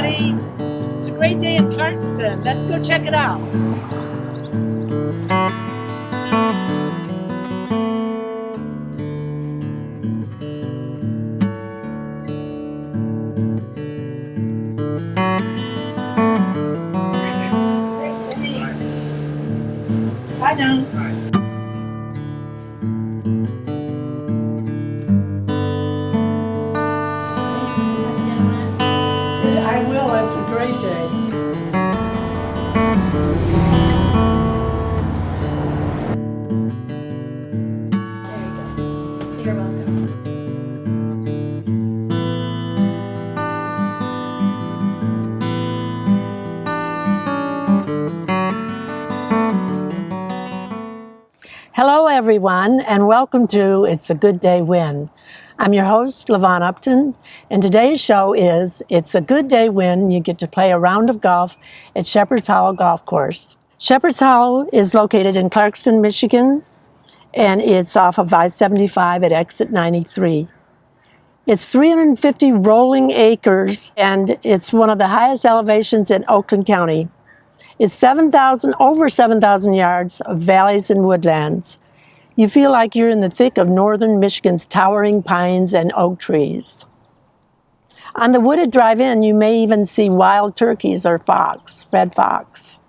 everybody. It's a great day in Clarkston. Let's go check it out. Bye now. I will. It's a great day. You're welcome. Hello, everyone, and welcome to It's a Good Day When. I'm your host, Lavonne Upton, and today's show is It's a Good Day When you get to play a round of golf at Shepherd's Hollow Golf Course. Shepherd's Hollow is located in Clarkston, Michigan, and it's off of I-75 at exit 93. It's 350 rolling acres, and it's one of the highest elevations in Oakland County. It's over 7,000 yards of valleys and woodlands. You feel like you're in the thick of northern Michigan's towering pines and oak trees. On the wooded drive-in, you may even see wild turkeys or red fox.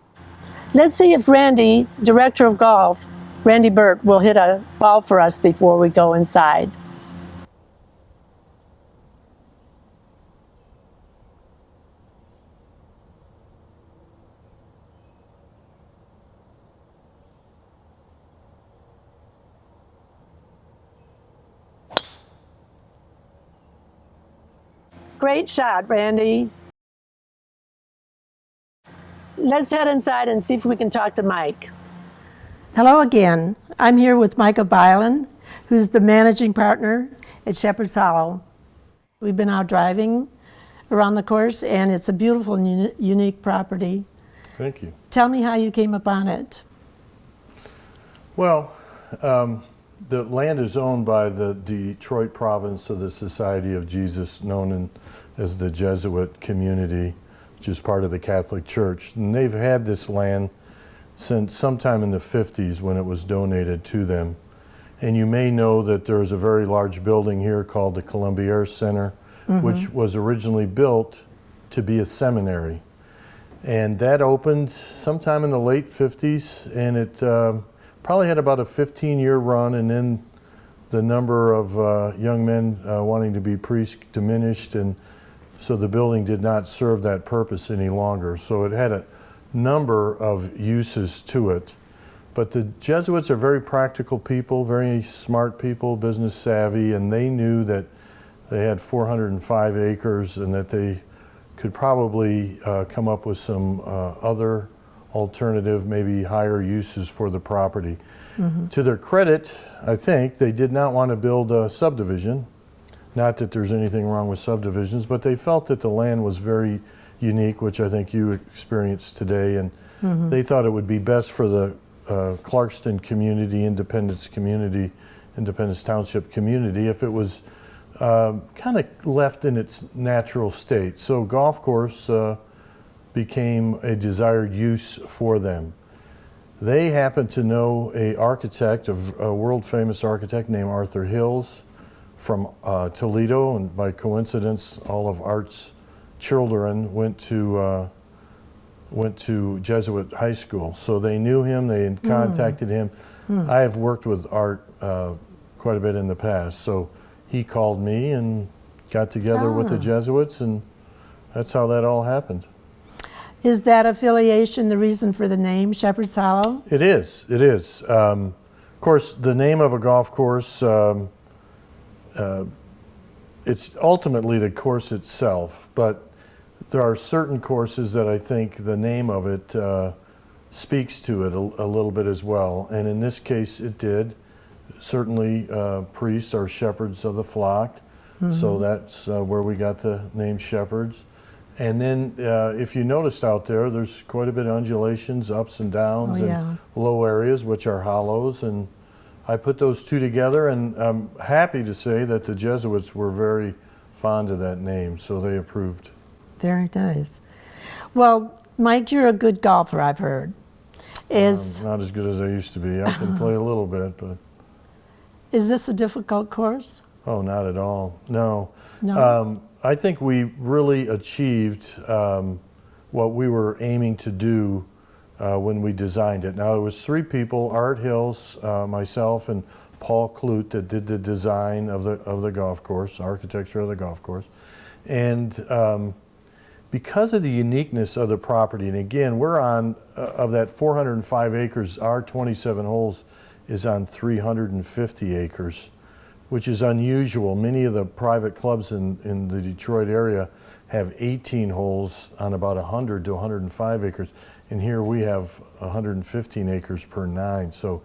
Let's see if Randy, director of golf, Randy Burt, will hit a ball for us before we go inside. Great shot, Randy. Let's head inside and see if we can talk to Mike. Hello again. I'm here with Micah Bylan, who's the managing partner at Shepherd's Hollow. We've been out driving around the course, and it's a beautiful and unique property. Thank you. Tell me how you came upon it. Well, the land is owned by the Detroit province of the Society of Jesus, known as the Jesuit community, which is part of the Catholic Church. And they've had this land since sometime in the 50s when it was donated to them. And you may know that there's a very large building here called the Columbier Center, which was originally built to be a seminary. And that opened sometime in the late 50s, and it probably had about a 15-year run, and then the number of young men wanting to be priests diminished, and so the building did not serve that purpose any longer. So it had a number of uses to it. But the Jesuits are very practical people, very smart people, business savvy, and they knew that they had 405 acres and that they could probably come up with some other alternative, maybe higher uses for the property. To their credit, I think, they did not want to build a subdivision. Not that there's anything wrong with subdivisions, but they felt that the land was very unique, which I think you experienced today, and they thought it would be best for the Clarkston community, Independence Township community, if it was kind of left in its natural state. So golf course became a desired use for them. They happened to know a world famous architect named Arthur Hills from Toledo, and by coincidence, all of Art's children went to Jesuit high school. So they knew him, they had contacted him. I have worked with Art quite a bit in the past, so he called me and got together with the Jesuits, and that's how that all happened. Is that affiliation the reason for the name Shepherd's Hollow? It is. Of course, the name of a golf course, it's ultimately the course itself, but there are certain courses that I think the name of it speaks to it a little bit as well. And in this case, it did. Certainly, priests are shepherds of the flock, so that's where we got the name Shepherds. And then if you noticed out there, there's quite a bit of undulations, ups and downs, and low areas, which are hollows. And I put those two together, and I'm happy to say that the Jesuits were very fond of that name, so they approved. Very nice. Well, Mike, you're a good golfer, I've heard. Not as good as I used to be. I can play a little bit, but Is this a difficult course? oh, not at all. No. No. I think we really achieved what we were aiming to do when we designed it. Now, it was three people, Art Hills, myself, and Paul Clute, that did the design of the golf course, architecture of the golf course. And because of the uniqueness of the property, and again, we're on, of that 405 acres, our 27 holes is on 350 acres, which is unusual. Many of the private clubs in the Detroit area have 18 holes on about 100 to 105 acres. And here we have 115 acres per 9. So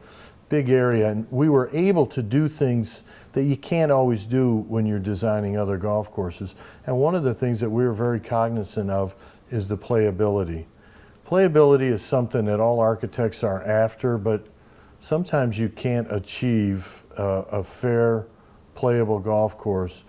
big area. And we were able to do things that you can't always do when you're designing other golf courses. And one of the things that we were very cognizant of is the playability. Playability is something that all architects are after, but sometimes you can't achieve a fair, playable golf course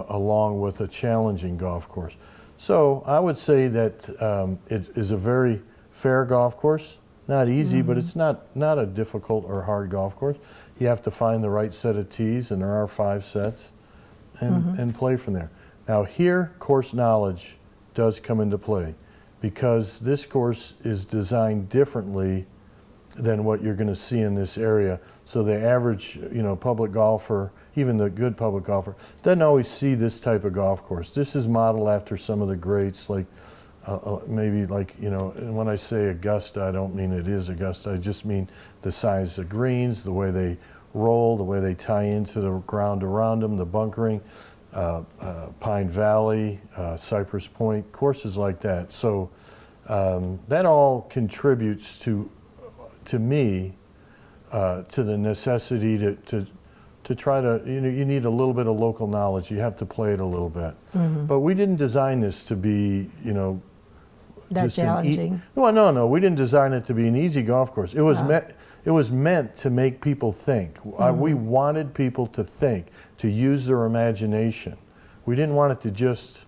along with a challenging golf course. So I would say that it is a very fair golf course. Not easy, but it's not a difficult or hard golf course. You have to find the right set of tees, and there are 5 sets, and play from there. Now here, course knowledge does come into play, because this course is designed differently than what you're going to see in this area. So the average, public golfer, even the good public golfer, doesn't always see this type of golf course. This is modeled after some of the greats, like maybe like, and when I say Augusta, I don't mean it is Augusta. I just mean the size of greens, the way they roll, the way they tie into the ground around them, the bunkering, Pine Valley, Cypress Point, courses like that. So that all contributes to me, to the necessity to try to, you need a little bit of local knowledge. You have to play it a little bit. But we didn't design this to be, That's challenging. Well, no, we didn't design it to be an easy golf course. It was meant to make people think. We wanted people to think, to use their imagination. We didn't want it to just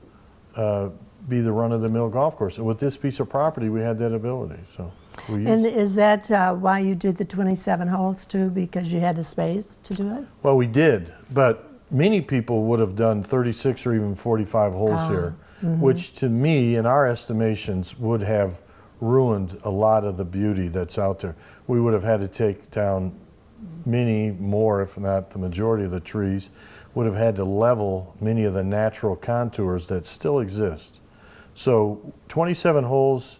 be the run-of-the-mill golf course. And with this piece of property, we had that ability. So we used And is that why you did the 27 holes too, because you had the space to do it? Well, we did, but many people would have done 36 or even 45 holes here, which to me, in our estimations, would have ruined a lot of the beauty that's out there. We would have had to take down many more, if not the majority of the trees, would have had to level many of the natural contours that still exist. So 27 holes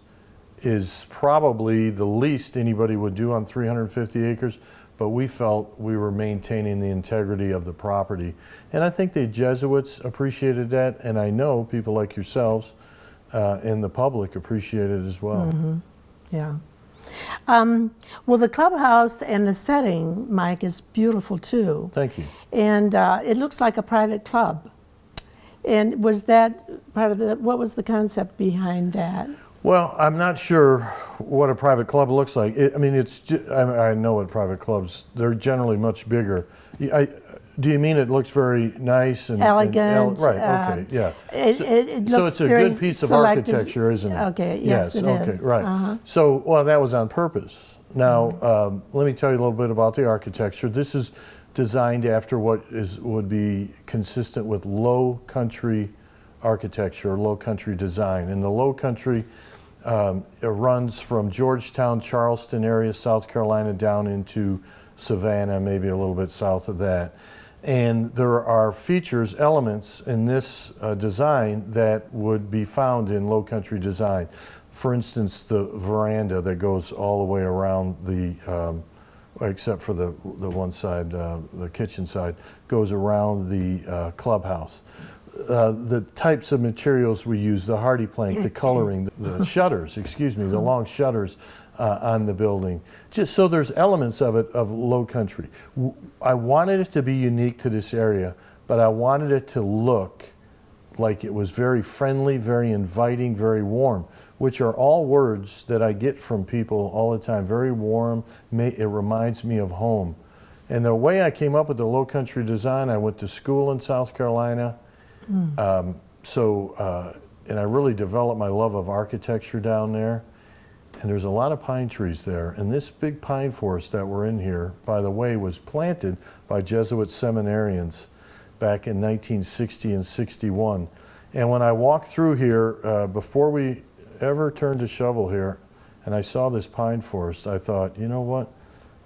is probably the least anybody would do on 350 acres, but we felt we were maintaining the integrity of the property. And I think the Jesuits appreciated that, and I know people like yourselves and the public appreciate it as well. Yeah. Well, the clubhouse and the setting, Mike, is beautiful too. Thank you. And it looks like a private club. And was that part of what was the concept behind that? Well, I'm not sure what a private club looks like. I know what private clubs, they're generally much bigger. Do you mean it looks very nice and elegant? Right, okay, yeah. It So looks it's a very good piece of selective. architecture, isn't it? Okay, yes, it okay, is. right. So, well, that was on purpose. Now, let me tell you a little bit about the architecture. This is designed after what would be consistent with low country architecture, low country design. And the low country, it runs from Georgetown, Charleston area, South Carolina, down into Savannah, maybe a little bit south of that. And there are features, elements in this design that would be found in low country design. For instance, the veranda that goes all the way around the, except for the one side, the kitchen side, goes around the clubhouse. The types of materials we use, the hardy plank, the coloring, the shutters, the long shutters on the building. Just so there's elements of it of low country. I wanted it to be unique to this area, but I wanted it to look like it was very friendly, very inviting, very warm, which are all words that I get from people all the time. Very warm, it reminds me of home. And the way I came up with the low country design, I went to school in South Carolina. and I really developed my love of architecture down there. And there's a lot of pine trees there. And this big pine forest that we're in here, by the way, was planted by Jesuit seminarians back in 1960 and 61. And when I walked through here, before we ever turned to shovel here, and I saw this pine forest, I thought, you know what?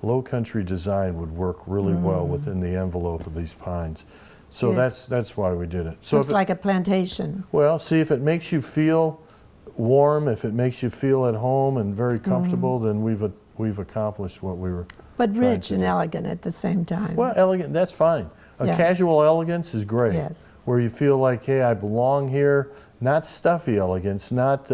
Low country design would work really well within the envelope of these pines. So that's why we did it. So it's like a plantation. Well, see, if it makes you feel warm, if it makes you feel at home and very comfortable, then we've accomplished what we were But rich and elegant at the same time. Well, elegant, that's fine. A casual elegance is great. Yes. Where you feel like, hey, I belong here. Not stuffy elegance, not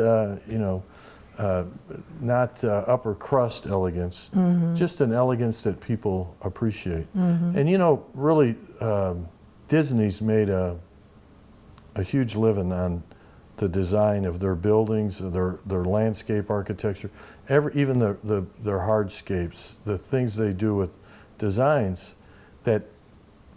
not upper crust elegance. Just an elegance that people appreciate. And you know, really, Disney's made a huge living on the design of their buildings, their landscape architecture, even their hardscapes, the things they do with designs that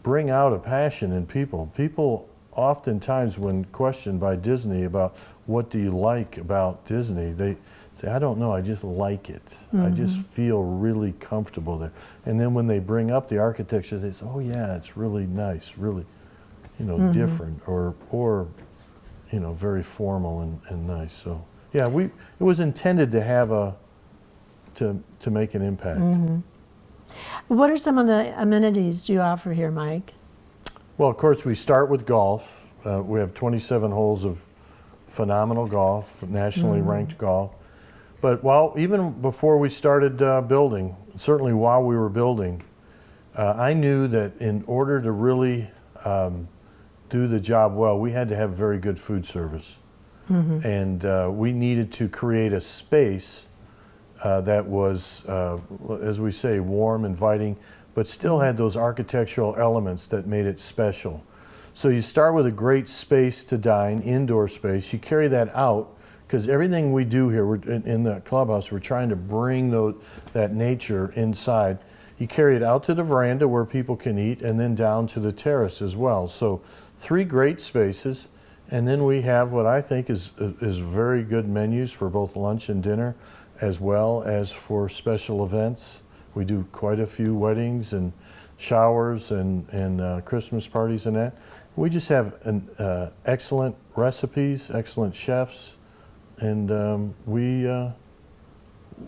bring out a passion in people. People oftentimes, when questioned by Disney about what do you like about Disney, they say, I don't know, I just like it. I just feel really comfortable there. And then when they bring up the architecture, they say, oh yeah, it's really nice, really, you know, different, or you know, very formal and nice. So yeah, it was intended to have to make an impact. What are some of the amenities you offer here, Mike? Well, of course, we start with golf. We have 27 holes of phenomenal golf, nationally ranked golf. But even before we started building, certainly while we were building, I knew that in order to really do the job well, we had to have very good food service. And we needed to create a space that was, as we say, warm, inviting, but still had those architectural elements that made it special. So you start with a great space to dine, indoor space. You carry that out, because everything we do here, we're in the clubhouse, we're trying to bring that nature inside. You carry it out to the veranda where people can eat, and then down to the terrace as well. So 3 great spaces, and then we have what I think is very good menus for both lunch and dinner, as well as for special events. We do quite a few weddings and showers and Christmas parties and that. We just have excellent recipes, excellent chefs, and we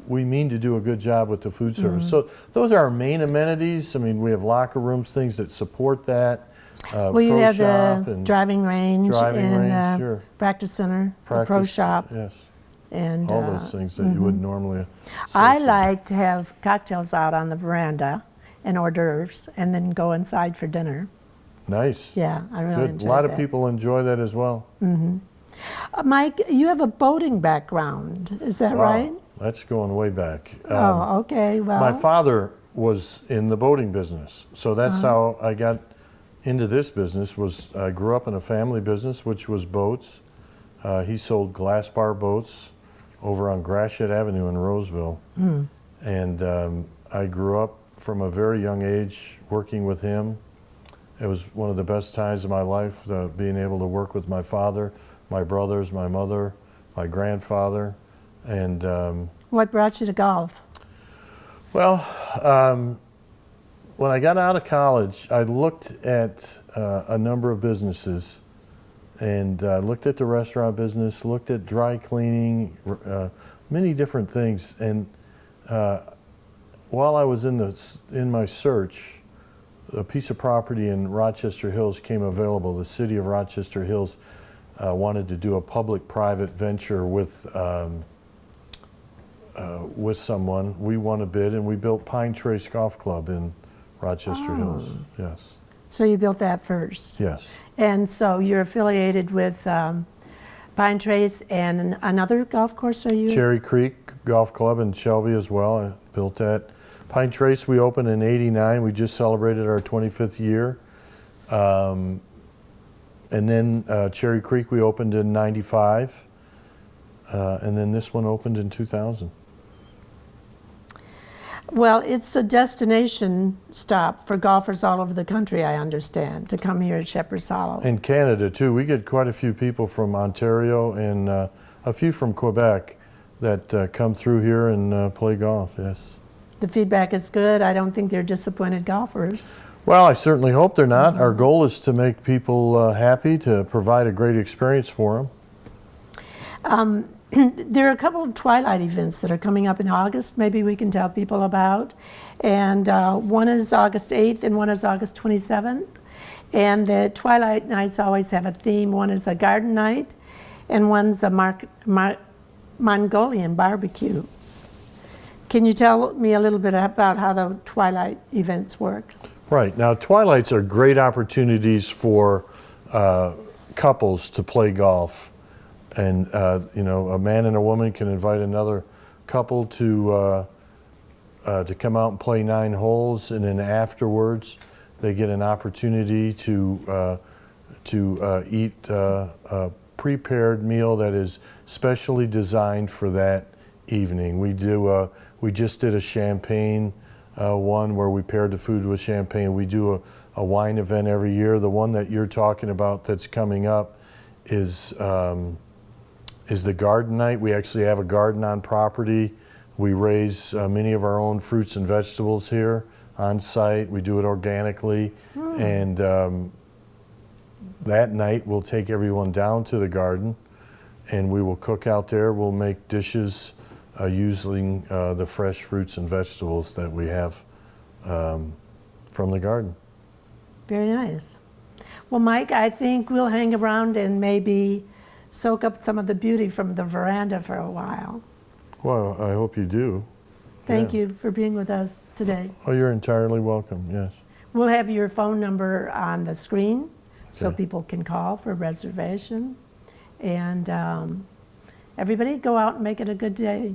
mean to do a good job with the food service. So those are our main amenities. I mean, we have locker rooms, things that support that. Well, you have the driving range and sure. practice center, the pro shop. Yes. And all those things that you would normally I like to have cocktails out on the veranda and hors d'oeuvres, and then go inside for dinner. Nice. Yeah, I really enjoy that. A lot of people enjoy that as well. Mike, you have a boating background, is that right? That's going way back. Oh, okay. Well, my father was in the boating business, so that's how I got into this business. I grew up in a family business, which was boats. He sold glass bar boats over on Gratiot Avenue in Roseville. And I grew up from a very young age working with him. It was one of the best times of my life, being able to work with my father, my brothers, my mother, my grandfather. And what brought you to golf? Well, when I got out of college, I looked at a number of businesses, and looked at the restaurant business, looked at dry cleaning, many different things. And while I was in my search, a piece of property in Rochester Hills came available. The city of Rochester Hills wanted to do a public-private venture with someone. We won a bid, and we built Pine Trace Golf Club in Rochester Hills. Yes. So you built that first? Yes. And so you're affiliated with Pine Trace and another golf course, are you? Cherry Creek Golf Club in Shelby as well. I built that. Pine Trace we opened in '89. We just celebrated our 25th year. And then Cherry Creek we opened in '95. And then this one opened in 2000. Well, it's a destination stop for golfers all over the country, I understand, to come here at Shepherd's Hollow. In Canada, too. We get quite a few people from Ontario and a few from Quebec that come through here and play golf, yes. The feedback is good. I don't think they're disappointed golfers. Well, I certainly hope they're not. Our goal is to make people happy, to provide a great experience for them. There are a couple of twilight events that are coming up in August, maybe we can tell people about. And one is August 8th and one is August 27th. And the twilight nights always have a theme. One is a garden night and one's a Mongolian barbecue. Can you tell me a little bit about how the twilight events work? Right. Now, twilights are great opportunities for couples to play golf. And, you know, a man and a woman can invite another couple to come out and play 9 holes, and then afterwards they get an opportunity to eat a prepared meal that is specially designed for that evening. We just did a champagne one where we paired the food with champagne. We do a wine event every year. The one that you're talking about that's coming up is the garden night. We actually have a garden on property. We raise many of our own fruits and vegetables here on site. We do it organically. And that night we'll take everyone down to the garden and we will cook out there. We'll make dishes using the fresh fruits and vegetables that we have from the garden. Very nice. Well, Mike, I think we'll hang around and maybe soak up some of the beauty from the veranda for a while. Well, I hope you do. Thank you for being with us today. Oh, you're entirely welcome, yes. We'll have your phone number on the screen so Okay. people can call for reservation. And everybody go out and make it a good day.